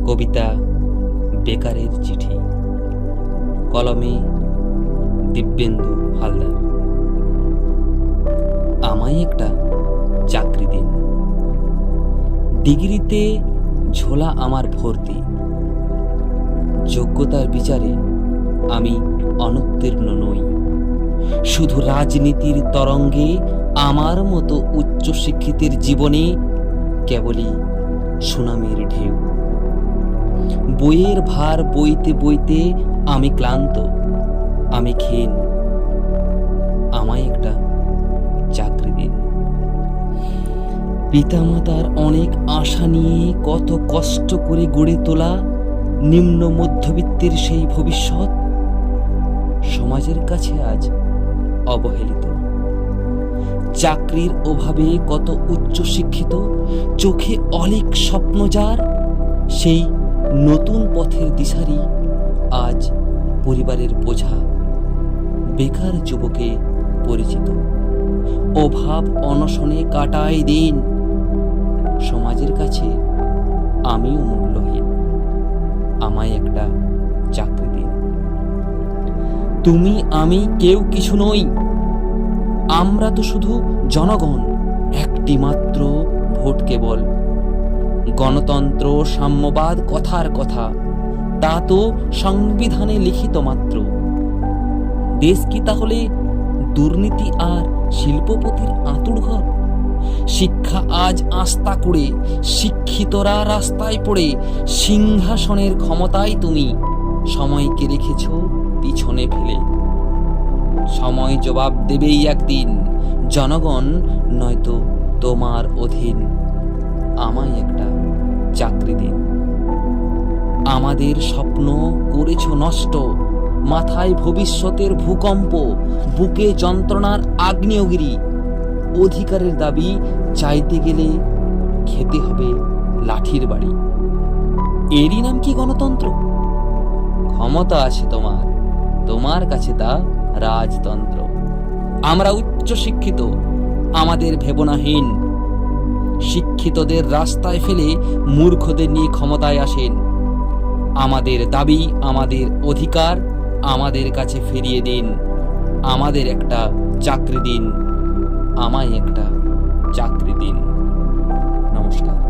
কবিতা বেকারের চিঠি, কলমে দিব্যেন্দু হালদার। আমায় একটা চাকরি দিন। ডিগ্রিতে ঝোলা আমার ভর্তি, যোগ্যতার বিচারে আমি অনুত্তীর্ণ নই। শুধু রাজনীতির তরঙ্গে আমার মতো উচ্চশিক্ষিতের জীবনে কেবলই সুনামের ঢেউ। বইয়ের ভার বইতে বইতে আমি ক্লান্ত, আমি ক্ষীণ। আমায় একটা চাকরি দিন। পিতামাতার অনেক আশা নিয়ে কত কষ্ট করে গড়ে তোলা নিম্ন মধ্যবিত্তের সেই ভবিষ্যৎ সমাজের কাছে আজ অবহেলিত। চাকরির অভাবে কত উচ্চশিক্ষিত চোখে অলিক স্বপ্ন যার, সেই নতুন পথের দিশারি আজ পরিবারের বোঝা। বেকার যুবকে পরিচিত, অভাব অনশনে কাটায় দিন। সমাজের কাছে আমিও মূল্যহীন, আমায় একটা চাকরি দিন। তুমি আমি কেউ কিছু নই, আমরা তো শুধু জনগণ। একটি মাত্র ভোট কেবল। গণতন্ত্র সাম্যবাদ কথার কথা, তা তো সংবিধানে লিখিত মাত্র। দেশ কি তাহলে দুর্নীতি আর শিল্পপতির আঁতুড়ঘর? শিক্ষা আজ আস্থা করে শিক্ষিতরা রাস্তায় পড়ে, সিংহাসনের ক্ষমতায় তুমি সময়কে রেখেছ পিছনে ফেলে। সময় জবাব দেবেই একদিন, জনগণ নয়তো তোমার অধীন। আমায় একটা চাকরি দিন। আমাদের স্বপ্ন করেছ নষ্ট, মাথায় ভবিষ্যতের ভূকম্প, বুকে যন্ত্রণার আগ্নেয়গিরি। অধিকারের দাবি চাইতে গেলে খেতে হবে লাঠির বাড়ি। এরই নাম কি গণতন্ত্র? ক্ষমতা আছে তোমার, তোমার কাছে তা রাজতন্ত্র। আমরা উচ্চশিক্ষিত, আমাদের ভেবনাহীন। শিক্ষিতদের রাস্তায় ফেলে মূর্খদের নিয়ে ক্ষমতায় আসেন। আমাদের দাবি, আমাদের অধিকার আমাদের কাছে ফিরিয়ে দিন। আমাদের একটা চাকরি দিন, আমায় একটা চাকরি দিন। নমস্কার।